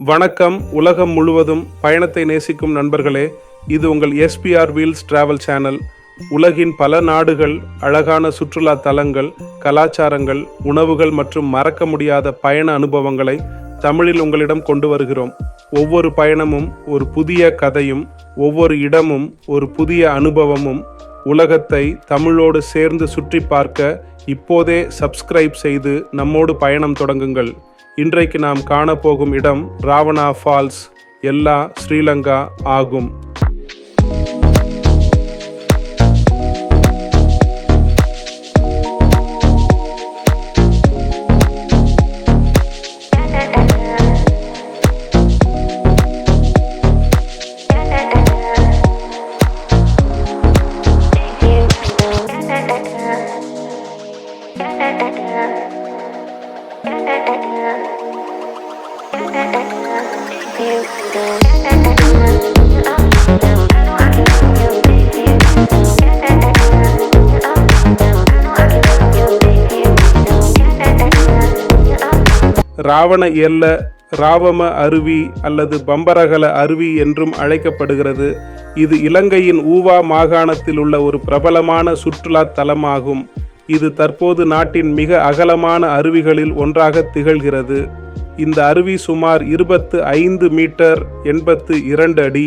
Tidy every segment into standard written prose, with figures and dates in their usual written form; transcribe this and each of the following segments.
வணக்கம். உலகம் முழுவதும் பயணத்தை நேசிக்கும் நண்பர்களே, இது உங்கள் SPR வீல்ஸ் டிராவல் சேனல். உலகின் பல நாடுகள், அழகான சுற்றுலா தலங்கள், கலாச்சாரங்கள், உணவுகள் மற்றும் மறக்க முடியாத பயண அனுபவங்களை தமிழில் உங்களிடம் கொண்டு வருகிறோம். ஒவ்வொரு பயணமும் ஒரு புதிய கதையும், ஒவ்வொரு இடமும் ஒரு புதிய அனுபவமும். உலகத்தை தமிழோடு சேர்ந்து சுற்றி பார்க்க இப்போதே சப்ஸ்கிரைப் செய்து நம்மோடு பயணம் தொடங்குங்கள். இன்றைக்கு நாம் காணப்போகும் இடம் ராவணா ஃபால்ஸ், எல்லா ஸ்ரீலங்கா ஆகும். ராவண எல்ல, ராவம அருவி அல்லது பம்பரகல அருவி என்றும் அழைக்கப்படுகிறது. இது இலங்கையின் ஊவா மாகாணத்தில் உள்ள ஒரு பிரபலமான சுற்றுலா தலமாகும். இது தற்போது நாட்டின் மிக அகலமான அருவிகளில் ஒன்றாக திகழ்கிறது. இந்த அருவி சுமார் 25 மீட்டர் 82 அடி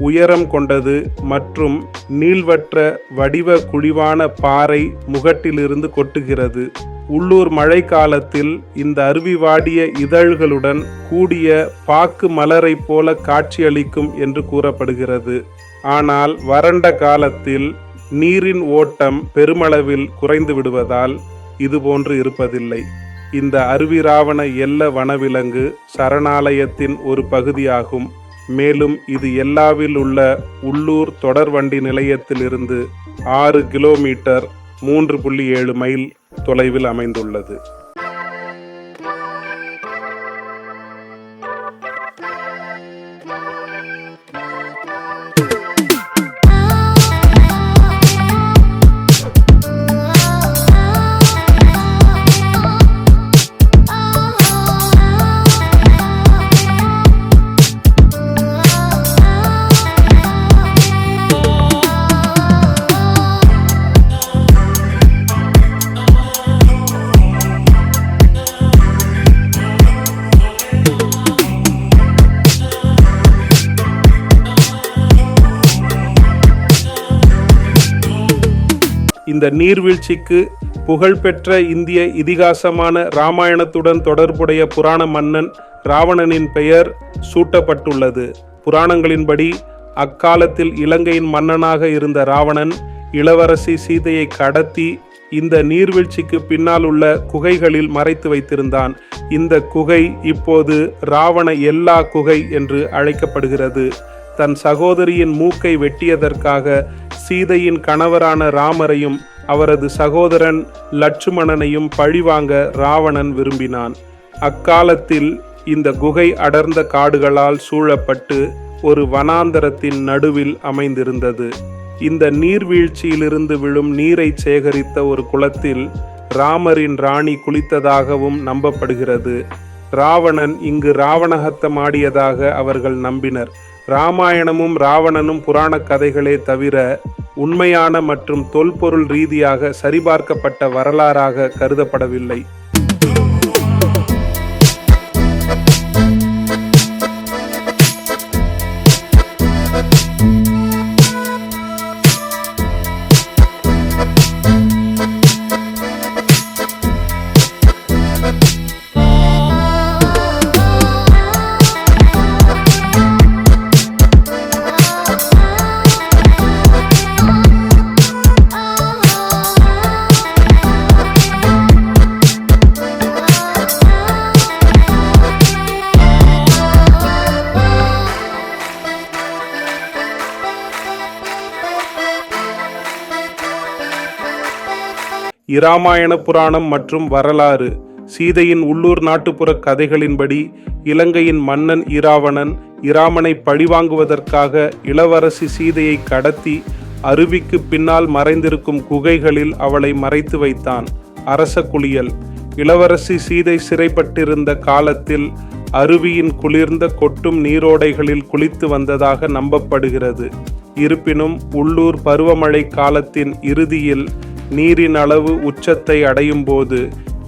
உயரம் கொண்டது மற்றும் நீள்வட்ட வடிவ குழிவான பாறை முகட்டிலிருந்து கொட்டுகிறது. உள்ளூர் மழை காலத்தில் இந்த அருவி வாடிய இதழ்களுடன் கூடிய பாக்கு மலரை போல காட்சியளிக்கும் என்று கூறப்படுகிறது. ஆனால் வறண்ட காலத்தில் நீரின் ஓட்டம் பெருமளவில் குறைந்து விடுவதால் இதுபோன்று இருப்பதில்லை. இந்த அருவி ராவண எல்ல வனவிலங்கு சரணாலயத்தின் ஒரு பகுதியாகும். மேலும் இது எல்லாவில் உள்ள உள்ளூர் தொடர்வண்டி நிலையத்திலிருந்து 6 கிலோமீட்டர் 3.7 மைல் தொலைவில் அமைந்துள்ளது. இந்த நீர்வீழ்ச்சிக்கு புகழ்பெற்ற இந்திய இதிகாசமான இராமாயணத்துடன் தொடர்புடைய புராண மன்னன் ராவணனின் பெயர் சூட்டப்பட்டுள்ளது. புராணங்களின்படி அக்காலத்தில் இலங்கையின் மன்னனாக இருந்த ராவணன் இளவரசி சீதையை கடத்தி இந்த நீர்வீழ்ச்சிக்கு பின்னால் உள்ள குகைகளில் மறைத்து வைத்திருந்தான். இந்த குகை இப்போது ராவண எல்லா குகை என்று அழைக்கப்படுகிறது. தன் சகோதரியின் மூக்கை வெட்டியதற்காக சீதையின் கணவரான ராமரையும் அவரது சகோதரன் லட்சுமணனையும் பழிவாங்க ராவணன் விரும்பினான். அக்காலத்தில் இந்த குகை அடர்ந்த காடுகளால் சூழப்பட்டு ஒரு வனாந்தரத்தின் நடுவில் அமைந்திருந்தது. இந்த நீர்வீழ்ச்சியிலிருந்து விழும் நீரை சேகரித்த ஒரு குளத்தில் ராமரின் ராணி குளித்ததாகவும் நம்பப்படுகிறது. ராவணன் இங்கு ராவணஹத்தமாடியதாக அவர்கள் நம்பினர். ராமாயணமும் ராவணனும் புராண கதைகளே தவிர உண்மையான மற்றும் தொல்பொருள் ரீதியாக சரிபார்க்கப்பட்ட வரலாறாக கருதப்படவில்லை. இராமாயண புராணம் மற்றும் வரலாறு. சீதையின் உள்ளூர் நாட்டுப்புற கதைகளின்படி இலங்கையின் மன்னன் இராவணன் இராமனை பழிவாங்குவதற்காக இளவரசி சீதையை கடத்தி அருவிக்கு பின்னால் மறைந்திருக்கும் குகைகளில் அவளை மறைத்து வைத்தான். அரச குளியல். இளவரசி சீதை சிறைப்பட்டிருந்த காலத்தில் அருவியின் குளிர்ந்த கொட்டும் நீரோடைகளில் குளித்து வந்ததாக நம்பப்படுகிறது. இருப்பினும் உள்ளூர் பருவமழை காலத்தின் இறுதியில் நீரின் அளவு உச்சத்தை அடையும் போது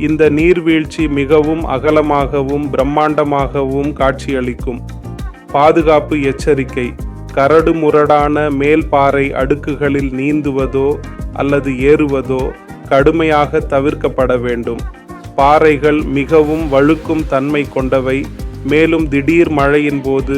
இந்த நீர்வீழ்ச்சி மிகவும் அகலமாகவும் பிரம்மாண்டமாகவும் காட்சியளிக்கும். பாதுகாப்பு எச்சரிக்கை: கரடு முரடான மேல்பாறை அடுக்குகளில் நீந்துவதோ அல்லது ஏறுவதோ கடுமையாக தவிர்க்கப்பட வேண்டும். பாறைகள் மிகவும் வழுக்கும் தன்மை கொண்டவை, மேலும் திடீர் மழையின் போது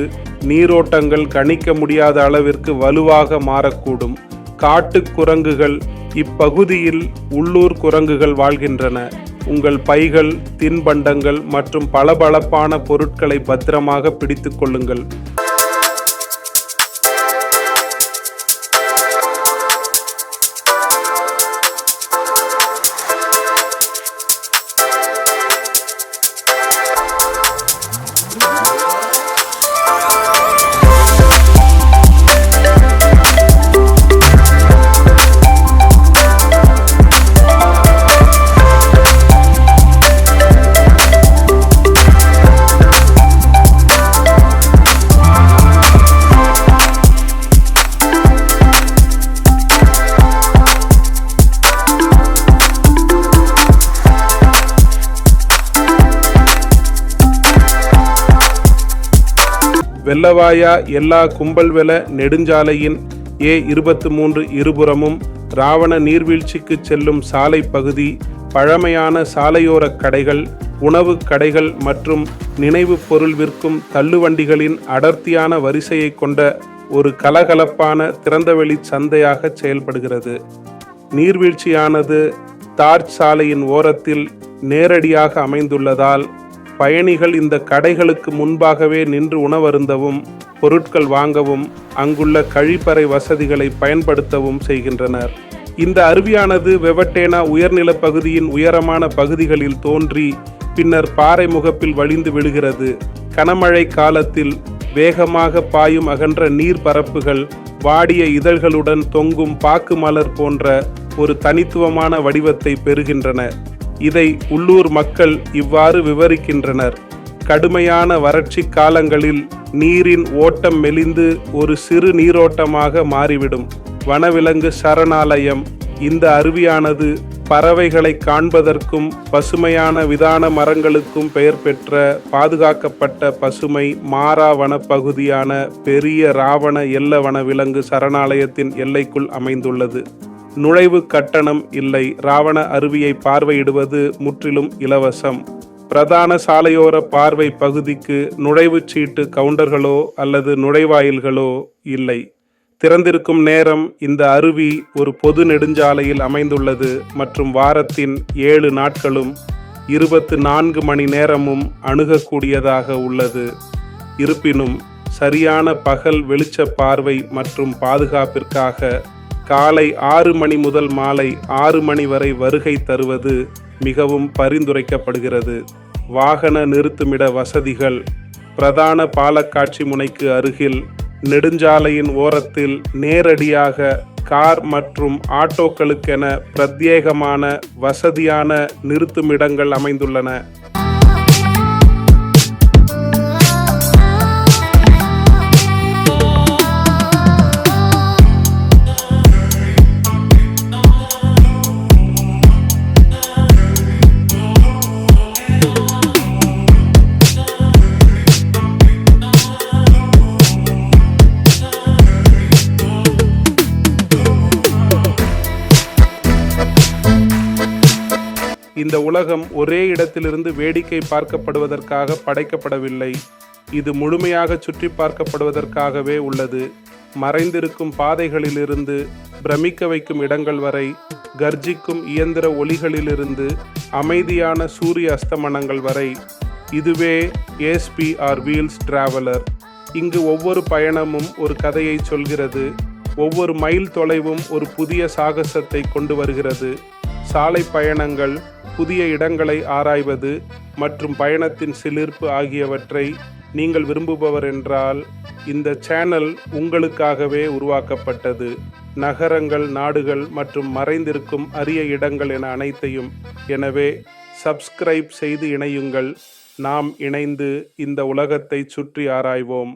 நீரோட்டங்கள் கணிக்க முடியாத அளவிற்கு வலுவாக மாறக்கூடும். காட்டுக் குரங்குகள்: இப்பகுதியில் உள்ளூர் குரங்குகள் வாழ்கின்றன. உங்கள் பைகள், தின்பண்டங்கள் மற்றும் பளபளப்பான பொருட்களை பத்திரமாக பிடித்துக் கொள்ளுங்கள். வெள்ளவாயா எல்லா கும்பல்வெள நெடுஞ்சாலையின் A23 இருபுறமும் ராவண நீர்வீழ்ச்சிக்கு செல்லும் சாலை பகுதி பழமையான சாலையோர கடைகள், உணவு கடைகள் மற்றும் நினைவு பொருள் விற்கும் தள்ளுவண்டிகளின் அடர்த்தியான வரிசையை கொண்ட ஒரு கலகலப்பான திறந்தவெளி சந்தையாக செயல்படுகிறது. நீர்வீழ்ச்சியானது தார்ச் சாலையின் ஓரத்தில் நேரடியாக அமைந்துள்ளதால் பயணிகள் இந்த கடைகளுக்கு முன்பாகவே நின்று உணவருந்தவும் பொருட்கள் வாங்கவும் அங்குள்ள கழிப்பறை வசதிகளை பயன்படுத்தவும் செய்கின்றனர். இந்த அருவியானது வெவட்டேனா உயர்நில பகுதியின் உயரமான பகுதிகளில் தோன்றி பின்னர் பாறை முகப்பில் வழிந்து விழுகிறது. கனமழை காலத்தில் வேகமாக பாயும் அகன்ற நீர் பரப்புகள் வாடிய இதழ்களுடன் தொங்கும் பாக்கு மலர் போன்ற ஒரு தனித்துவமான வடிவத்தை பெறுகின்றன. இதை உள்ளூர் மக்கள் இவ்வாறு விவரிக்கின்றனர்: கடுமையான வறட்சி காலங்களில் நீரின் ஓட்டம் மெலிந்து ஒரு சிறு நீரோட்டமாக மாறிவிடும். வனவிலங்கு சரணாலயம்: இந்த அருவியானது பறவைகளை காண்பதற்கும் பசுமையான விதான மரங்களுக்கும் பெயர் பெற்ற பாதுகாக்கப்பட்ட பசுமை மாறா வனப்பகுதியான பெரிய ராவண எல்ல வனவிலங்கு சரணாலயத்தின் எல்லைக்குள் அமைந்துள்ளது. நுழைவு கட்டணம் இல்லை. ராவண அருவியை பார்வையிடுவது முற்றிலும் இலவசம். பிரதான சாலையோர பார்வை பகுதிக்கு நுழைவுச் சீட்டு கவுண்டர்களோ அல்லது நுழைவாயில்களோ இல்லை. திறந்திருக்கும் நேரம்: இந்த அருவி ஒரு பொது நெடுஞ்சாலையில் அமைந்துள்ளது மற்றும் வாரத்தின் 7 நாட்களும் 24 மணி நேரமும் அணுகக்கூடியதாக உள்ளது. இருப்பினும் சரியான பகல் வெளிச்ச பார்வை மற்றும் பாதுகாப்பிற்காக காலை 6 மணி முதல் மாலை 6 மணி வரை வருகை தருவது மிகவும் பரிந்துரைக்கப்படுகிறது. வாகன நிறுத்துமிட வசதிகள்: பிரதான பாலக்காட்சி முனைக்கு அருகில் நெடுஞ்சாலையின் ஓரத்தில் நேரடியாக கார் மற்றும் ஆட்டோக்களுக்கென பிரத்யேகமான வசதியான நிறுத்துமிடங்கள் அமைந்துள்ளன. இந்த உலகம் ஒரே இடத்திலிருந்து வேடிக்கை பார்க்கப்படுவதற்காக படைக்கப்படவில்லை. இது முழுமையாக சுற்றி பார்க்கப்படுவதற்காகவே உள்ளது. மறைந்திருக்கும் பாதைகளிலிருந்து பிரமிக்க வைக்கும் இடங்கள் வரை, கர்ஜிக்கும் இயந்திர ஒலிகளிலிருந்து அமைதியான சூரிய அஸ்தமனங்கள் வரை, இதுவே ASPR வீல்ஸ் டிராவலர். இங்கு ஒவ்வொரு பயணமும் ஒரு கதையை சொல்கிறது. ஒவ்வொரு மைல் தொலைவும் ஒரு புதிய சாகசத்தை கொண்டு வருகிறது. சாலை பயணங்கள், புதிய இடங்களை ஆராய்வது மற்றும் பயணத்தின் சிலிர்ப்பு ஆகியவற்றை நீங்கள் விரும்புபவர் என்றால் இந்த சேனல் உங்களுக்காகவே உருவாக்கப்பட்டது. நகரங்கள், நாடுகள் மற்றும் மறைந்திருக்கும் அரிய இடங்கள் என அனைத்தையும். எனவே சப்ஸ்கிரைப் செய்து இணையுங்கள். நாம் இணைந்து இந்த உலகத்தை சுற்றி ஆராய்வோம்.